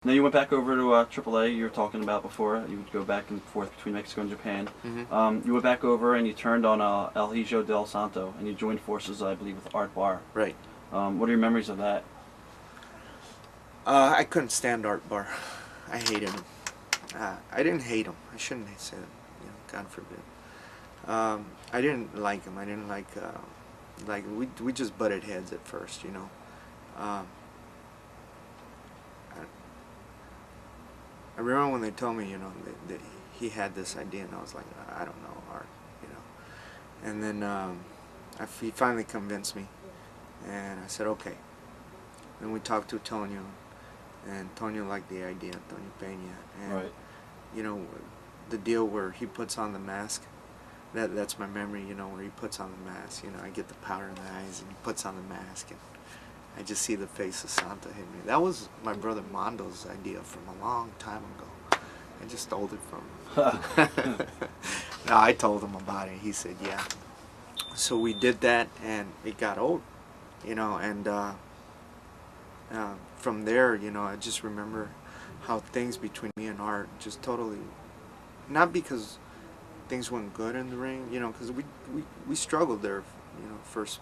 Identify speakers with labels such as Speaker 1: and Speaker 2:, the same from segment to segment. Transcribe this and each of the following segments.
Speaker 1: Now you went back over to AAA. You were talking about before. You would go back and forth between Mexico and Japan. You went back over and you turned on El Hijo Del Santo, and you joined forces, I believe, with Art Barr.
Speaker 2: Right.
Speaker 1: What are your memories of that?
Speaker 2: I couldn't stand Art Barr. I hated him. I didn't hate him. I shouldn't say that. God forbid. I didn't like him. I didn't like we just butted heads at first. I remember when they told me, that he had this idea, and I was like, I don't know, Art, And then he finally convinced me, and I said, okay. Then we talked to Tonio, and Tonio liked the idea, Tonio Peña, and
Speaker 1: right.
Speaker 2: The deal where he puts on the mask. That's my memory, where he puts on the mask. I get the powder in the eyes, and he puts on the mask, and I just see the face of Santa hit me. That was my brother Mondo's idea from a long time ago. I just stole it from him. No, I told him about it. He said, yeah. So we did that, and it got old, and from there, I just remember how things between me and Art just totally, not because things went good in the ring, because we struggled there, first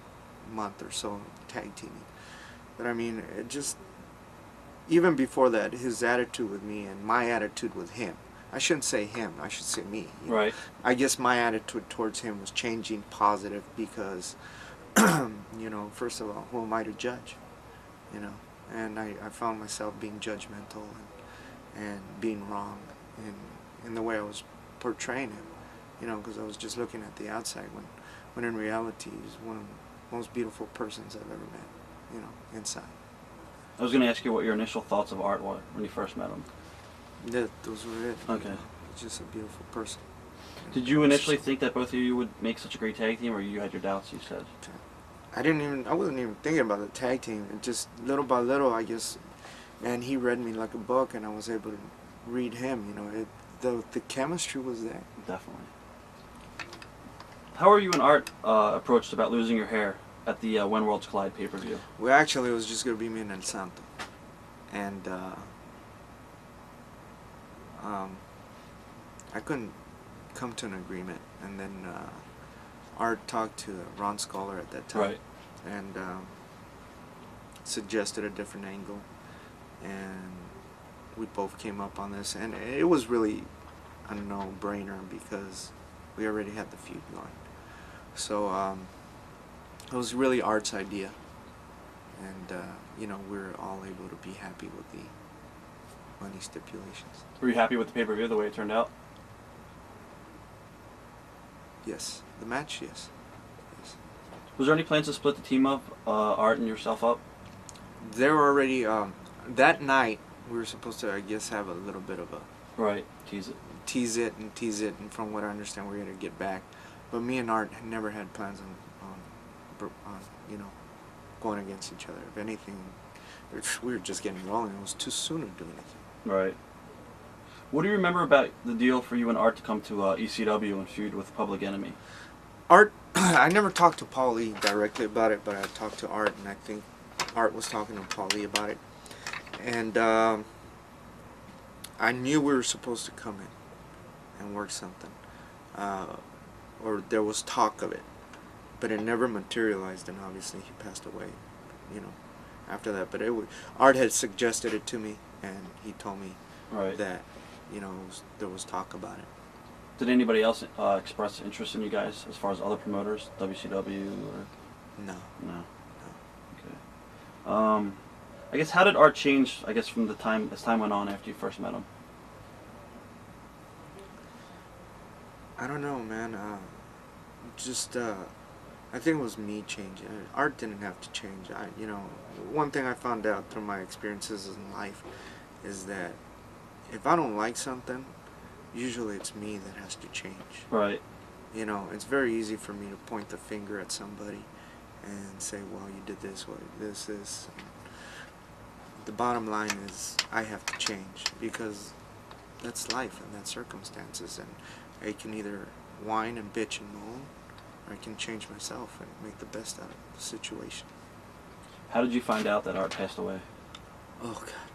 Speaker 2: month or so tag teaming. But I mean, it just, even before that, his attitude with me and my attitude with him. I shouldn't say him, I should say me.
Speaker 1: Right.
Speaker 2: I guess my attitude towards him was changing positive because, first of all, who am I to judge? And I found myself being judgmental and being wrong in the way I was portraying him, because I was just looking at the outside when in reality he's one of the most beautiful persons I've ever met. Inside.
Speaker 1: I was going to ask you what your initial thoughts of Art were when you first met him.
Speaker 2: Those were it.
Speaker 1: Okay.
Speaker 2: He's just a beautiful person.
Speaker 1: Did you initially think that both of you would make such a great tag team, or you had your doubts, you said?
Speaker 2: I wasn't even thinking about the tag team. It just, little by little, I guess, man, he read me like a book, and I was able to read him, the chemistry was there.
Speaker 1: Definitely. How are you and Art approached about losing your hair at the When Worlds Collide pay-per-view?
Speaker 2: Well, actually, it was just going to be me and El Santo. And I couldn't come to an agreement. And then Art talked to Ron Scholar at that time.
Speaker 1: Right.
Speaker 2: And suggested a different angle. And we both came up on this. And it was really a no-brainer because we already had the feud going. So it was really Art's idea, and we were all able to be happy with the money stipulations.
Speaker 1: Were you happy with the pay-per-view, the way it turned out?
Speaker 2: Yes. The match, yes.
Speaker 1: Was there any plans to split the team up, Art and yourself up?
Speaker 2: There were already, that night, we were supposed to, I guess, have a little bit of a...
Speaker 1: Right, tease it.
Speaker 2: Tease it, and from what I understand, we're going to get back. But me and Art had never had plans on going against each other. If anything, we were just getting rolling. It was too soon to do anything.
Speaker 1: Right. What do you remember about the deal for you and Art to come to ECW and feud with Public Enemy?
Speaker 2: Art, I never talked to Paul Lee directly about it, but I talked to Art, and I think Art was talking to Paul Lee about it. And I knew we were supposed to come in and work something. Or there was talk of it. But it never materialized, and obviously he passed away, after that. But Art had suggested it to me, and he told me that, there was talk about it.
Speaker 1: Did anybody else express interest in you guys, as far as other promoters, WCW or?
Speaker 2: No.
Speaker 1: Okay. I guess how did Art change? I guess from as time went on after you first met him.
Speaker 2: I don't know, man. I think it was me changing. Art didn't have to change. One thing I found out through my experiences in life is that if I don't like something, usually it's me that has to change.
Speaker 1: Right.
Speaker 2: It's very easy for me to point the finger at somebody and say, well, you did this, well, this. The bottom line is I have to change because that's life and that's circumstances, and I can either whine and bitch and moan, or I can change myself and make the best out of the situation.
Speaker 1: How did you find out that Art passed away?
Speaker 2: Oh, God.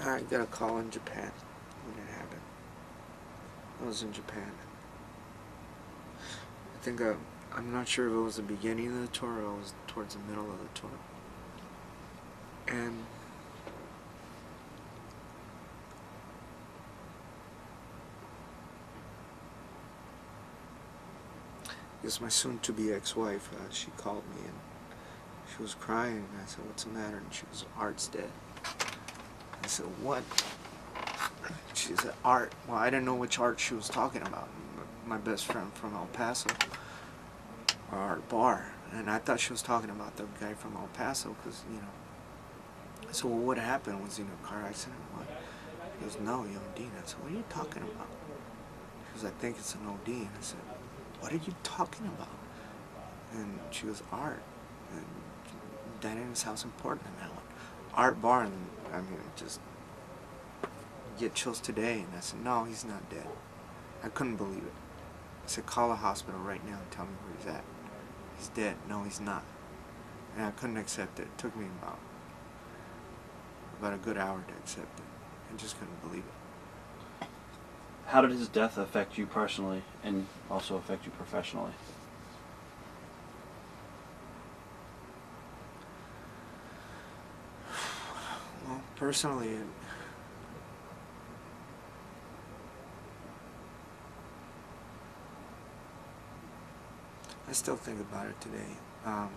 Speaker 2: I got a call in Japan when it happened. I was in Japan. I think I'm not sure if it was the beginning of the tour or it was towards the middle of the tour. And I guess my soon-to-be ex-wife, she called me and she was crying. And I said, "What's the matter?" And she was, "Art's dead." I said, "What?" She said, "Art." Well, I didn't know which Art she was talking about. My best friend from El Paso, or Art Barr. And I thought she was talking about the guy from El Paso because, you know. I said, "Well, what happened? Was he in a car accident?" What? He goes, "No, he OD'd." I said, "What are you talking about?" She goes, "I think it's an OD." And I said, "What are you talking about?" And she goes, "Art." And that in his house in Portland. I went, Art Barr. And I mean, just get chills today. And I said, "No, he's not dead." I couldn't believe it. I said, "Call the hospital right now and tell me where he's at." "He's dead." "No, he's not." And I couldn't accept it. It took me about a good hour to accept it. I just couldn't believe it.
Speaker 1: How did his death affect you personally and also affect you professionally?
Speaker 2: Well, personally, I still think about it today. I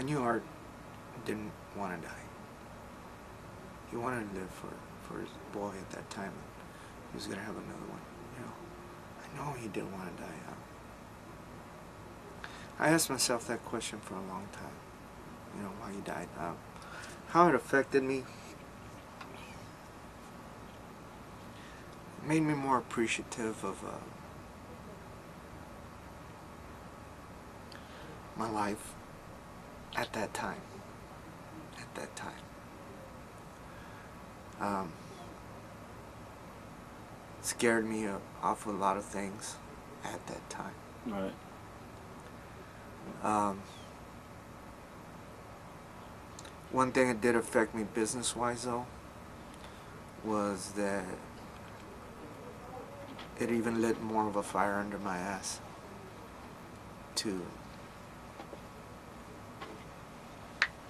Speaker 2: knew Art didn't want to die. He wanted to live for his boy at that time. He was going to have another one. You know, I know he didn't want to die. I asked myself that question for a long time. You know, why he died. How it affected me. It made me more appreciative of my life at that time. At that time. Scared me off a lot of things at that time.
Speaker 1: Right.
Speaker 2: One thing that did affect me business-wise, though, was that it even lit more of a fire under my ass to,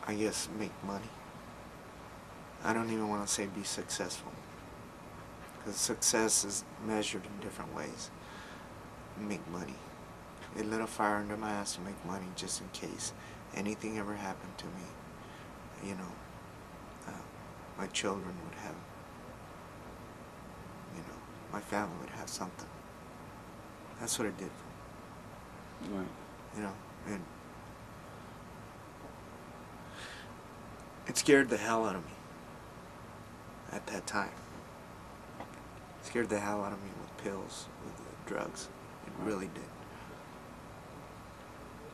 Speaker 2: I guess, make money. I don't even want to say be successful, because success is measured in different ways. Make money. It lit a fire under my ass to make money just in case anything ever happened to me. You know, my children would have, you know, my family would have something. That's what it did for me.
Speaker 1: Right.
Speaker 2: You know, and it scared the hell out of me at that time. It scared the hell out of me with pills, with drugs. It really did.